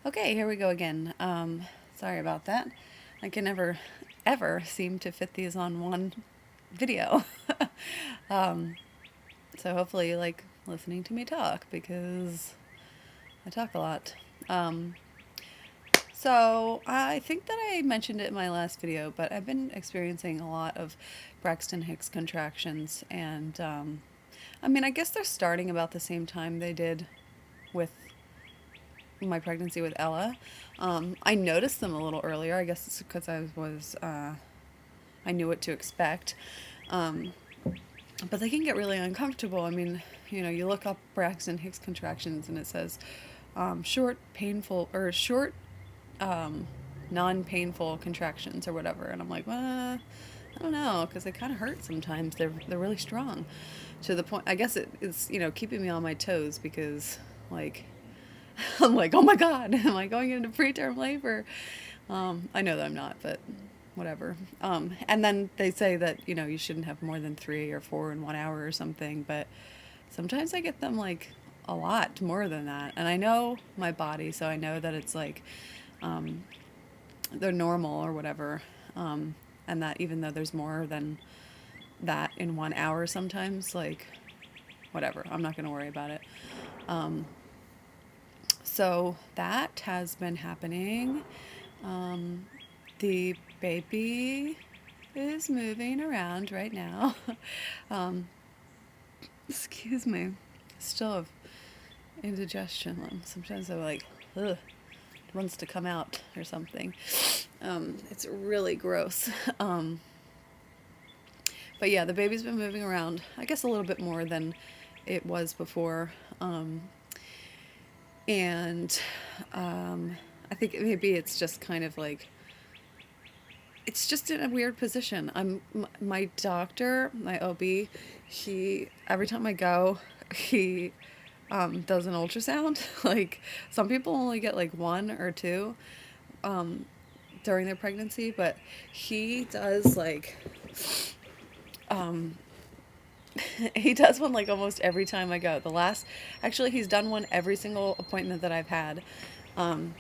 Okay, here we go again. Sorry about that. I can never, ever seem to fit these on one video. um, so hopefully you like listening to me talk because I talk a lot. Um, so I think that I mentioned it in my last video, but I've been experiencing a lot of Braxton Hicks contractions, and I mean, I guess they're starting about the same time they did with my pregnancy with Ella. I noticed them a little earlier. I guess it's because I knew what to expect. Um, but they can get really uncomfortable. I mean, you look up Braxton Hicks contractions and it says short, painful, or short, non-painful contractions or whatever. And I'm like, well, I don't know, because they kind of hurt sometimes. They're really strong, to the point. I guess it's keeping me on my toes because like I'm like, oh my God, am I going into preterm labor? I know that I'm not, but whatever. And then they say that, you shouldn't have more than 3 or 4 in 1 hour or something, but sometimes I get them like a lot more than that. And I know my body, so I know that it's like they're normal or whatever. And that even though there's more than that in 1 hour sometimes, like, whatever, I'm not going to worry about it. So that has been happening. The baby is moving around right now. Excuse me. Still have indigestion. Sometimes I'm like, ugh, it wants to come out or something. It's really gross. But yeah, the baby's been moving around, I guess a little bit more than it was before. And I think maybe it's just kind of like, it's just in a weird position. My doctor, my OB, every time I go, he does an ultrasound. Like, some people only get like 1 or 2 during their pregnancy, but he does like, he does one like almost every time I go. Actually, he's done one every single appointment that I've had. And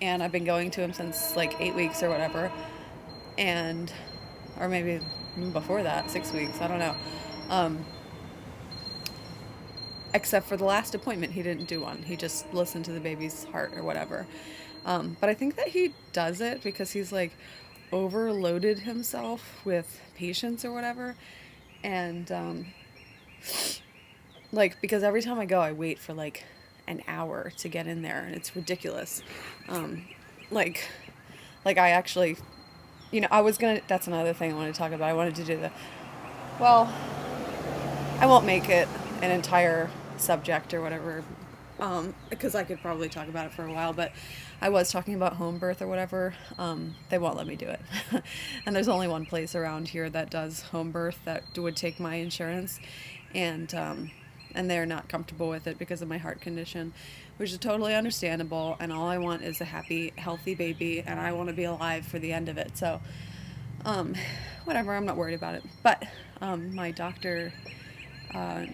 I've been going to him since like 8 weeks or whatever. Or maybe before that, 6 weeks, I don't know. Except for the last appointment, he didn't do one. He just listened to the baby's heart or whatever. But I think that he does it because he's like overloaded himself with patients or whatever. And like, because every time I go, I wait for like an hour to get in there, and it's ridiculous. Like, I actually, that's another thing I want to talk about. I wanted to do well, I won't make it an entire subject or whatever, because I could probably talk about it for a while, but I was talking about home birth or whatever. They won't let me do it. And there's only one place around here that does home birth that would take my insurance, and they're not comfortable with it because of my heart condition, which is totally understandable. And all I want is a happy, healthy baby, and I want to be alive for the end of it. So, whatever, I'm not worried about it. But my doctor, my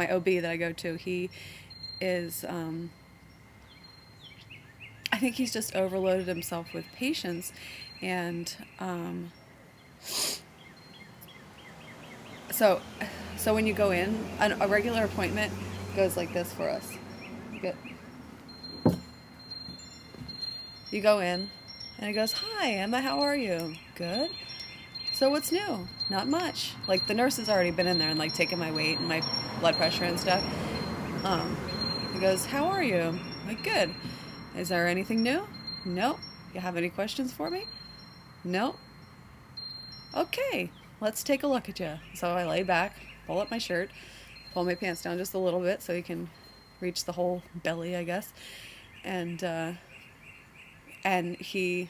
OB that I go to, he is, I think he's just overloaded himself with patients, and so when you go in, a regular appointment goes like this for us. You go in, and it goes, "Hi, Emma, how are you? Good. So what's new? Not much." Like, the nurse has already been in there and like taken my weight and my blood pressure and stuff. He goes, "How are you?" I'm like, "Good. Is there anything new?" "Nope." "You have any questions for me?" "Nope." "Okay, let's take a look at you." So I lay back, pull up my shirt, pull my pants down just a little bit so he can reach the whole belly, I guess. And he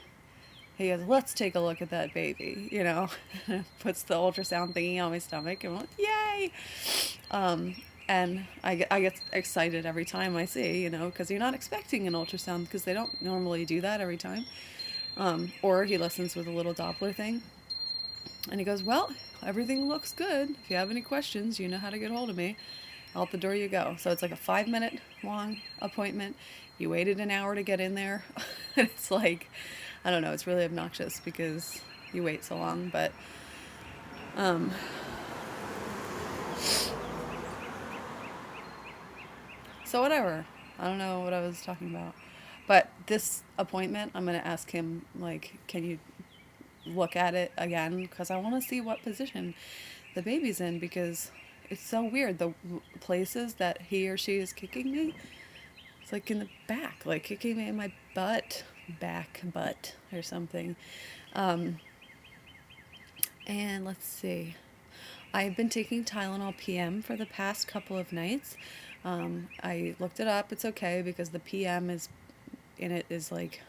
goes, "Let's take a look at that baby," puts the ultrasound thingy on my stomach, and I'm like, yay! And I get excited every time I see, because you're not expecting an ultrasound, because they don't normally do that every time. Or he listens with a little Doppler thing, and he goes, "Well, everything looks good. If you have any questions, you know how to get hold of me." out the door you go. So it's like a 5-minute long appointment. You waited an hour to get in there. It's like, I don't know, it's really obnoxious because you wait so long, but um, so whatever. I don't know what I was talking about. But this appointment, I'm going to ask him, like, can you look at it again? Because I want to see what position the baby's in, because it's so weird. The places that he or she is kicking me, it's like in the back, like kicking me in my butt, back butt or something. Um, and let's see. I've been taking Tylenol PM for the past couple of nights. I looked it up. It's okay because the PM is in it is like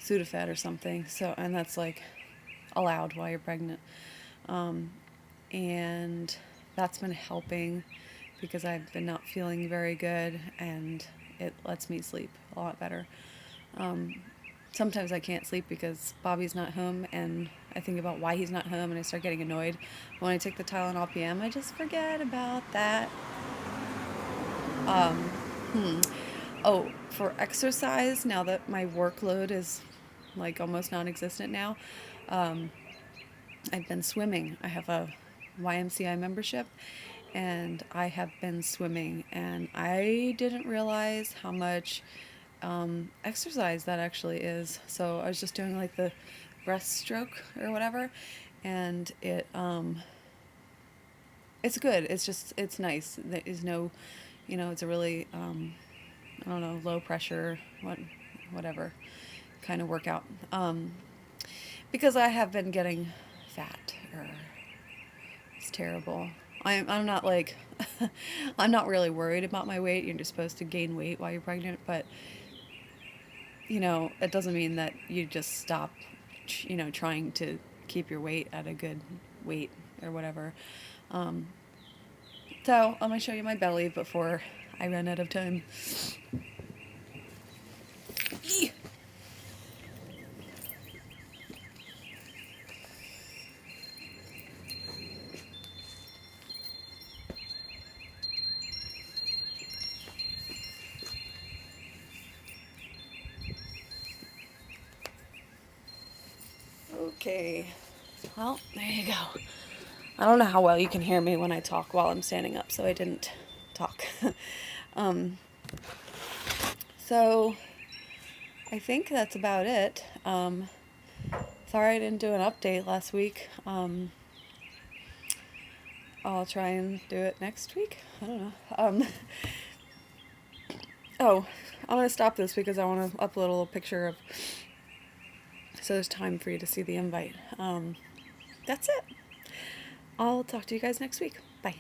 Sudafed or something. So, and that's like allowed while you're pregnant. And that's been helping because I've been not feeling very good, and it lets me sleep a lot better. Sometimes I can't sleep because Bobby's not home, and I think about why he's not home, and I start getting annoyed. When I take the Tylenol PM, I just forget about that. Um, Oh, for exercise, now that my workload is like almost non-existent now, um, I've been swimming. I have a YMCA membership, and I have been swimming, and I didn't realize how much exercise that actually is. So I was just doing like the breaststroke or whatever, and it's good. It's just, it's nice. There is no, it's a really I don't know, low pressure, whatever kind of workout. Because I have been getting fat. It's terrible. I'm not like, I'm not really worried about my weight. You're just supposed to gain weight while you're pregnant, but it doesn't mean that you just stop, trying to keep your weight at a good weight or whatever. Um, so I'm gonna show you my belly before I run out of time. Eee! Okay, well, there you go. I don't know how well you can hear me when I talk while I'm standing up, so I didn't talk. um, so I think that's about it. Sorry I didn't do an update last week. I'll try and do it next week. I don't know. Oh, I'm going to stop this because I want to upload a little picture of, so there's time for you to see the invite. That's it. I'll talk to you guys next week. Bye.